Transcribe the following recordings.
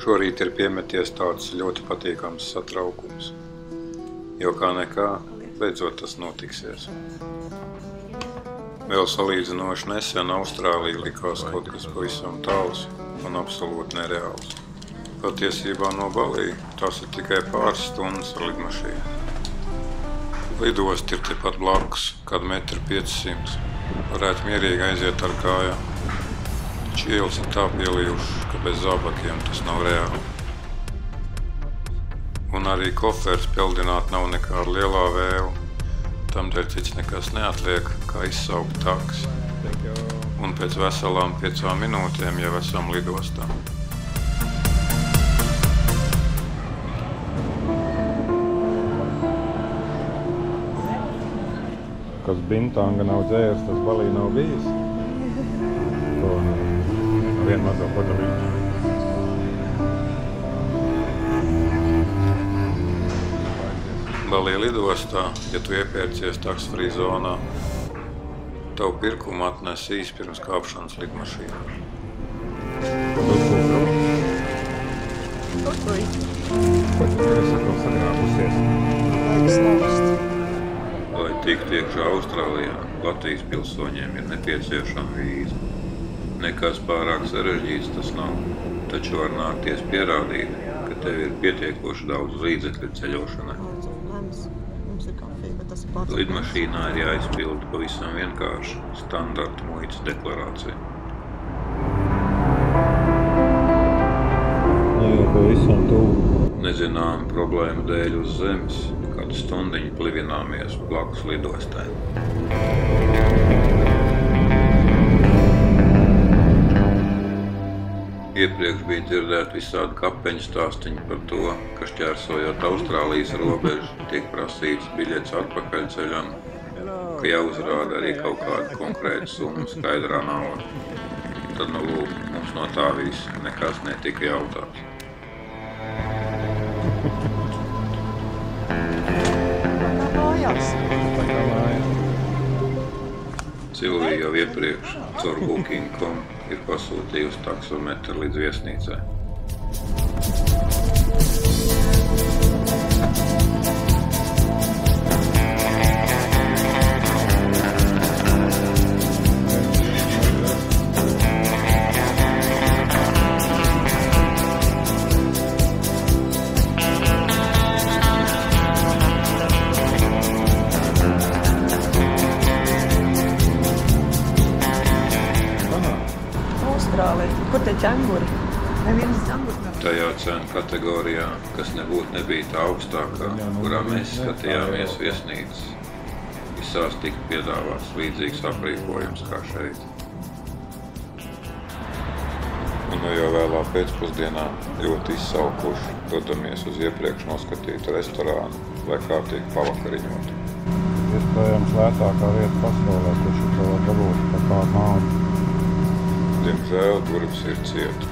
Šorīt ir piemeties tāds ļoti patīkams satraukums, jo kā nekā, beidzot tas notiksies. Vēl salīdzinoši nesen Austrālija likās kaut kas pavisam tāls un absolūti nereāls. Patiesībā no Balī tas ir tikai pāris stundas ar lidmašīnu. Lidost ir tepat blakus, kad 1,5 m. Varētu mierīgi aiziet ar kājām. Taču ielas ir tā pielījušas, ka bez zābakiem tas nav reāli. Un arī koferis peldināt nav nekāda lielā vēla. Tamdēļ cits nekas neatliek, kā izsaukt taksi. Un pēc veselām 5 minūtēm jau esam lidostā. Kas Bintanga nav dzērs, tas Balī nav bijis. To vienu mazo padalīšu. Balī lidostā, ja tu iepērcies tax-free zonā, tavu pirkumu atnesīs pirms kāpšanas lidmašīnā. Lai tiktu iekšā Austrālijā, Latvijas pilsoņiem ir nepieciešama vīza. Nekas pārāk sarežģīts tas nav, taču var nākties pierādīt, ka tev ir pietiekoši daudz līdzekļu ceļošanai. Lidmašīnā ir jāizpilda pavisam vienkārši standarta muitas deklarācija. Nezinām problēmu dēļ uz zemes, kādu stundiņu plivināmies blakus lidostē. Iepriekš bija dzirdēt visādi kapeņu stāstiņi par to, ka šķērsojot Austrālijas robežu, tiek prasīts biļets atpakaļceļam, ka jāuzrāda arī kaut kāda konkrēta summa skaidrā nauda. Tad nu lūk, mums no tā viss nekas netika jautāts. Silvija jau iepriekš caur Booking.com ir pasūtījusi taksometru līdz viesnīcai. Kur te ķenguri? Nevienas ķenguri nav. Tajā cenu kategorijā, kas nebija tā augstākā, kurā mēs skatījāmies viesnīcas, visās tika piedāvāts līdzīgs aprīkojums kā šeit. Un jau vēlā pēcpusdienā ļoti izsalkuši dodamies uz iepriekš noskatītu restorānu, lai kārtīgi pavakariņot. Iespējams lētākā vieta pasaulē, kurš to var dabūt par kādu naudu. Diemžēl durvis ir cieta.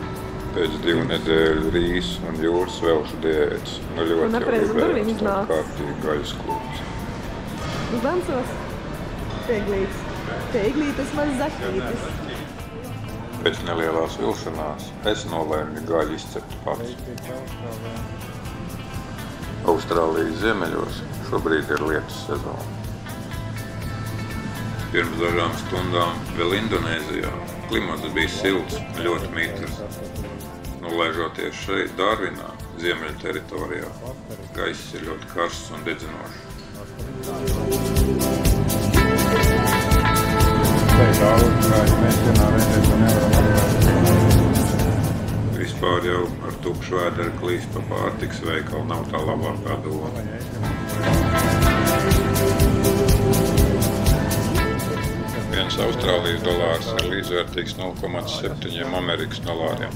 Pēc 2 nedēļu rīsu un jūras velšu diētas. Nu ļoti jau gribējās tādu kārtīgi gaļas klūps. Uzdancos? Teiglītis. Teiglītis maz zaķītis. Pēc nelielās vilšanās es nolēmu gaļu izcept pats. Austrālijas ziemeļos šobrīd ir lietus sezona. Pirms dažām stundām vēl Indonēzijā klimats bija silts un ļoti mitrs. Nolaižoties šeit, Darvinā, ziemeļu teritorijā, gaiss ir ļoti karsts un dedzinošs. Vispār jau ar tukšu vēderi klīst pa pārtikas veikalu nav tā labākā doma. Viens Austrālijas dolārs ir līdzvērtīgs 0,7 Amerikas dolāriem.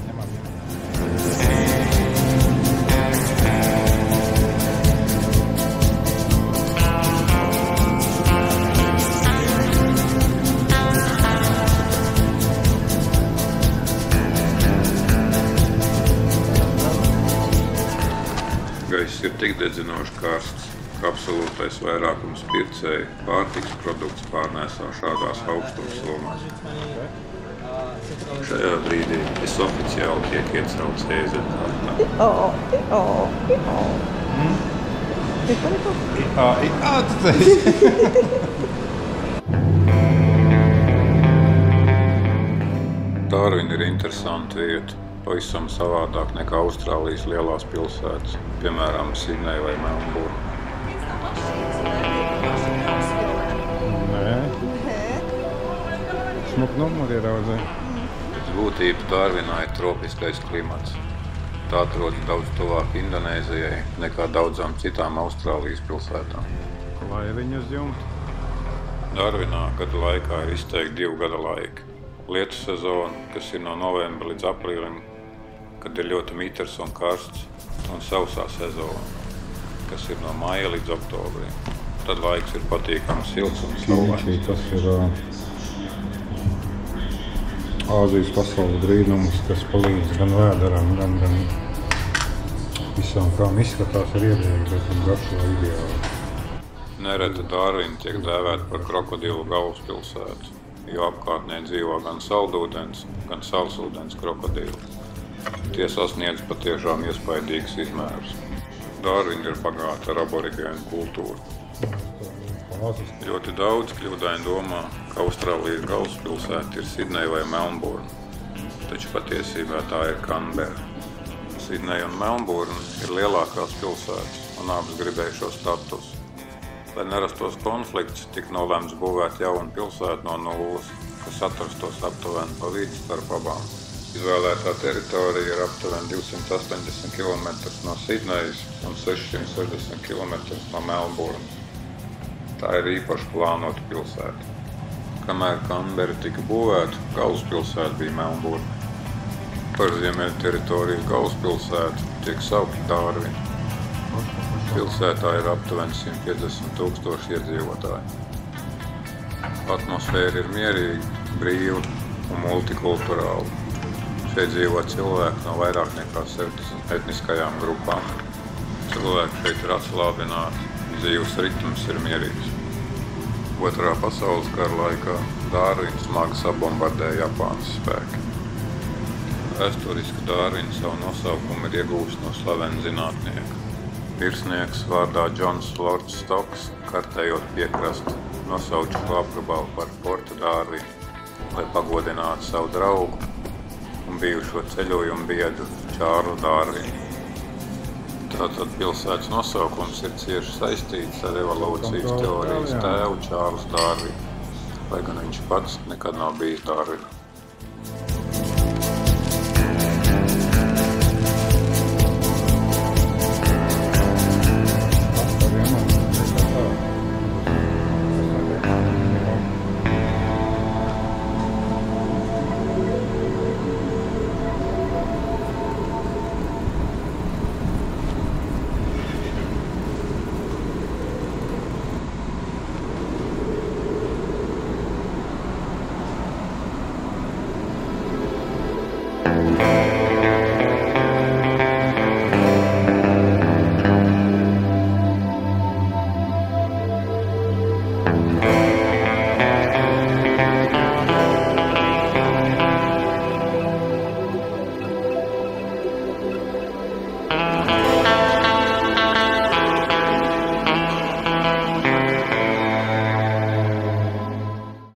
Gaiss ir tik dedzinoši karsts, ka absolūtais vairākums pircēju pārtikas produktus pārnēsā šādās augstums somās. Šajā brīdī es oficiāli tiek iecelts ēzeļkārtā. Tu teici. Darvina ir interesanta vieta, pavisam savādāk nekā Austrālijas lielās pilsētas, piemēram, Sidneja vai Melnburna. Nē. Smuk numuri ieraudzē. Pēc būtību Darvinā ir tropiskais klimats. Tā atrodas daudz tuvāk Indonēzijai nekā daudzām citām Austrālijas pilsētām. Laiviņu uz jumta. Darvinā gada laikā ir izteikti 2 gada laiki. Lietu sezona, kas ir no novembra līdz aprīlim, kad ir ļoti mitrs un karsts, un sausā sezona, kas ir no maija līdz oktobrim. Tad laiks ir patīkams silts un saulains. Tas ir Āzijas pasaules brīnums, kas palīdz gan vēderam, gan visām, kā izskatās ir iedīgi, bet un garšo ideāli. Nereti Darvina tiek dēvēta par krokodilu galvaspilsētu, jo apkārtnē dzīvo gan saldūdens, gan salsūdens krokodili. Tie sasniedz patiešām iespaidīgus izmērus. Darvina ir bagāta ar aborigēnu kultūru. Ļoti daudz kļūdaini domā, ka Austrālijas galvaspilsēta ir Sidneja vai Melnburna, taču patiesībā tā ir Kanbera. Sidneja un Melnburna ir lielākās pilsētas un abas gribēja šo statusu. Lai nerastos konflikts, tika nolēmts būvēt jaunu pilsētu no nulles, kas atrastos aptuveni pa vidu starp abām. Izvēlētā teritorija ir aptuveni 280 km no Sidnejas un 660 km no Melnburnas. Tā ir īpaši plānota pilsēta. Kamēr Kanbera tika būvēta, galvaspilsēta bija Melnburna. Par ziemeļu teritorijas galvaspilsētu tiek saukta Darvina. Pilsētā ir aptuveni 150 000 iedzīvotāji. Atmosfēra ir mierīga, brīva un multikulturāla. Šeit dzīvo cilvēki no vairāk nekā 70 etniskajām grupām. Cilvēki šeit ir atslābināti, dzīves ritms ir mierīgs. Otrā pasaules kara laikā Darvina smagi sabombardēja Japānas spēki. Vēsturiski Darvina savu nosaukumu ir iegūst no slavena zinātnieka. Virsnieks vārdā Džons Lords Stoks, kartējot piekrastu, nosauca šo apgabalu par Portu Darvinu, lai pagodinātu savu draugu un bijušo ceļojumu biedru Čārlu Darvinu. Tātad pilsētas nosaukums ir cieši saistīts ar evolūcijas teorijas tēvu Čārls Darvinu, lai gan viņš pats nekad nav bijis Darvina.